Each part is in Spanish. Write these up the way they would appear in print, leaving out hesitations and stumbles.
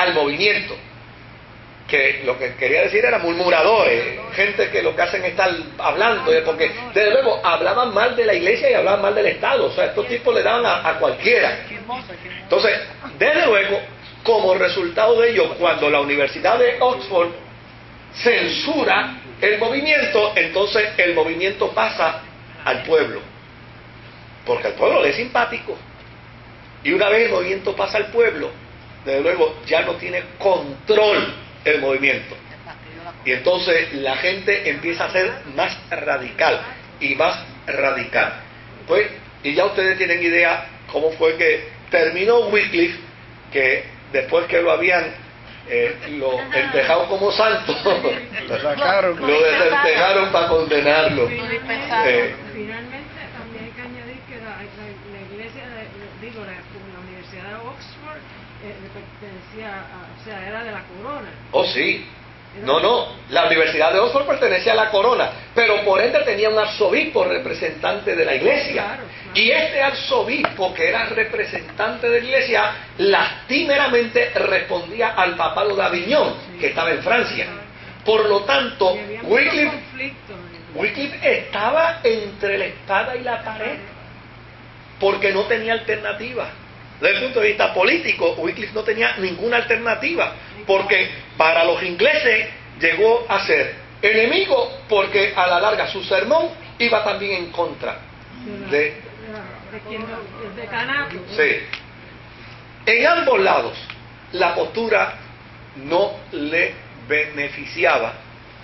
al movimiento, que lo que quería decir era murmuradores, gente que lo que hacen es estar hablando, porque desde luego hablaban mal de la iglesia y hablaban mal del Estado, o sea, estos tipos le daban a cualquiera. Entonces, desde luego, como resultado de ello, cuando la Universidad de Oxford censura el movimiento, entonces el movimiento pasa al pueblo, porque al pueblo le es simpático, y una vez el movimiento pasa al pueblo, desde luego ya no tiene control el movimiento, y entonces la gente empieza a ser más radical y más radical. Pues, y ya ustedes tienen idea cómo fue que terminó Wycliffe, que después que lo habían lo entejado como santo, lo desentejaron para condenarlo. Finalmente también hay que añadir que la iglesia, la Universidad de Oxford pertenecía o sea, era de la corona. Oh, sí. No, la Universidad de Oxford pertenecía a la corona, pero por ende tenía un arzobispo representante de la iglesia. Claro. Y este arzobispo, que era representante de la iglesia, lastimeramente respondía al papado de Aviñón, que estaba en Francia. Por lo tanto, Wycliffe estaba entre la espada y la pared, porque no tenía alternativa. Desde el punto de vista político, Wycliffe no tenía ninguna alternativa, porque para los ingleses llegó a ser enemigo, porque a la larga su sermón iba también en contra de decanato. Sí. En ambos lados, la postura no le beneficiaba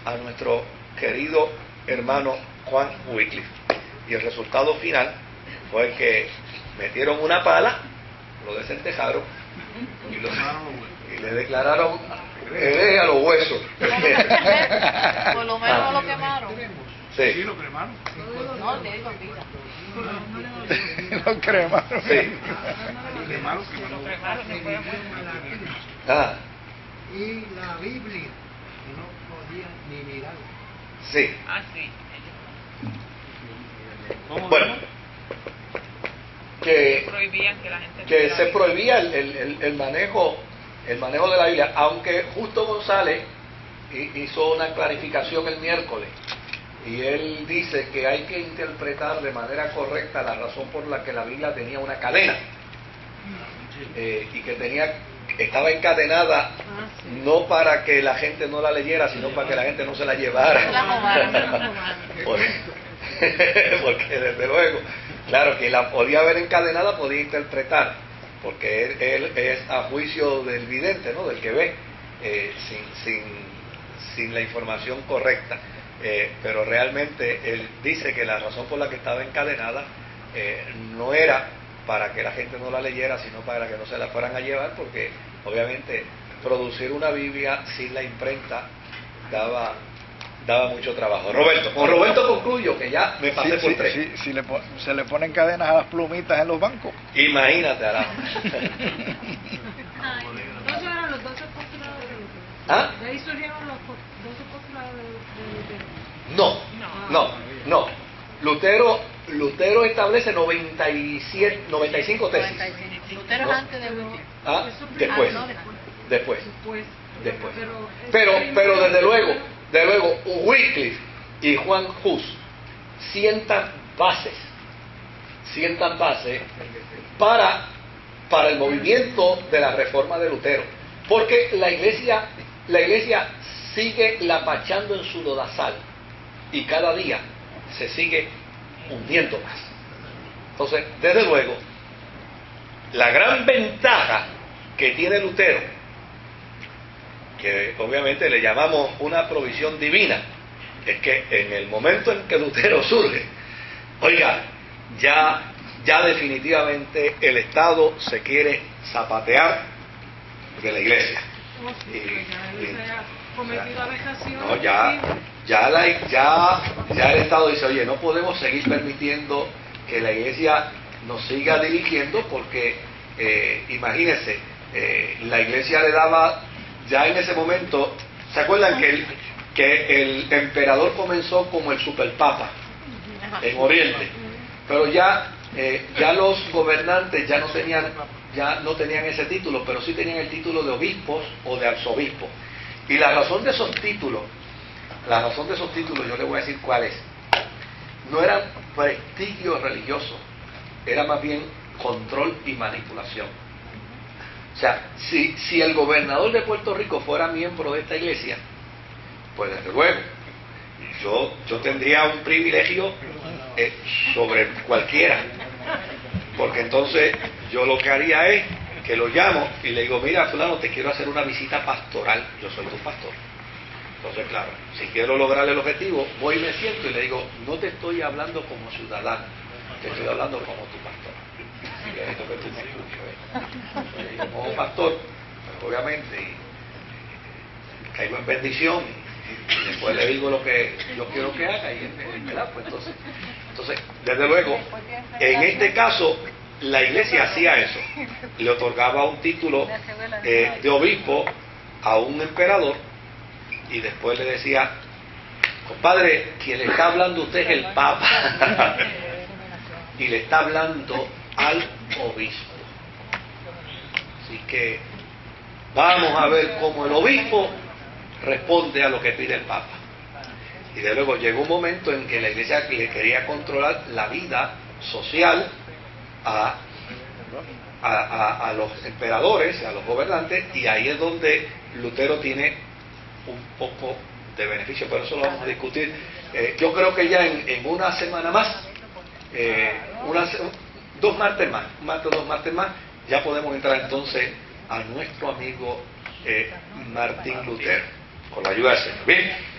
a nuestro querido hermano Juan Wycliffe. Y el resultado final fue que metieron una pala, lo desentejaron y le declararon hereje a los huesos. Por lo menos lo quemaron. Sí. lo cremaron. No, le digo vida. Lo cremaron. Sí. Ah, Y la Biblia no podía ni mirar. sí. Ah, sí. Bueno, que Prohibían que la gente se prohibía el manejo de la Biblia, aunque Justo González hizo una clarificación el miércoles, y él dice que hay que interpretar de manera correcta la razón por la que la Biblia tenía una cadena, y que estaba encadenada no para que la gente no la leyera, sino para que la gente no se la llevara. Porque desde luego, claro, que la podía ver encadenada, podía interpretar, porque él es a juicio del vidente, ¿no? Del que ve, sin la información correcta, pero realmente él dice que la razón por la que estaba encadenada no era para que la gente no la leyera, sino para que no se la fueran a llevar, porque obviamente producir una Biblia sin la imprenta daba mucho trabajo. Con Roberto concluyo, que ya me pasé por tres. Se le ponen cadenas a las plumitas en los bancos. Imagínate, Arao. Entonces eran los 12 postulados de Lutero. ¿Ah? De ahí surgieron los 12 postulados de Lutero. No. Lutero establece 95 tesis. Lutero es antes de Wycliffe. ¿Ah? Después. no, Después. Pero Pero desde luego, Wycliffe y Juan Hus sientan bases para el movimiento de la reforma de Lutero, porque la iglesia sigue lapachando en su lodazal y cada día se sigue hundiendo más. Entonces, desde luego, la gran ventaja que tiene Lutero, que obviamente le llamamos una provisión divina, es que en el momento en que Lutero surge, oiga, ya definitivamente el Estado se quiere zapatear de la iglesia. No, ya el Estado dice, oye, no podemos seguir permitiendo que la iglesia nos siga dirigiendo, porque imagínense, la iglesia le daba, ya en ese momento, ¿se acuerdan que el emperador comenzó como el superpapa en Oriente? Pero ya los gobernantes ya no tenían ya no tenían ese título, pero sí tenían el título de obispos o de arzobispos. Y la razón de esos títulos, yo le voy a decir cuál es. No era prestigio religioso, era más bien control y manipulación. O sea, si el gobernador de Puerto Rico fuera miembro de esta iglesia, pues desde luego, yo tendría un privilegio sobre cualquiera, porque entonces yo lo que haría es que lo llamo y le digo, mira fulano, te quiero hacer una visita pastoral, yo soy tu pastor. Entonces, claro, si quiero lograr el objetivo, voy y me siento y le digo, no te estoy hablando como ciudadano, te estoy hablando como tu pastor. Y necesito que tú me escuches. Yo como pastor, pues, obviamente, caigo en bendición y después le digo lo que yo quiero que haga y ¿verdad? Pues entonces, desde luego, en este caso, la iglesia hacía eso, le otorgaba un título de obispo a un emperador y después le decía, compadre, quien le está hablando a usted es el Papa y le está hablando al obispo. Así que vamos a ver cómo el obispo responde a lo que pide el Papa. Y de luego llegó un momento en que la iglesia le quería controlar la vida social a los emperadores, a los gobernantes, y ahí es donde Lutero tiene un poco de beneficio, pero eso lo vamos a discutir. Yo creo que ya en una semana más, 2 martes más, dos martes más, ya podemos entrar entonces a nuestro amigo Martín Lutero, con la ayuda del Señor. Bien.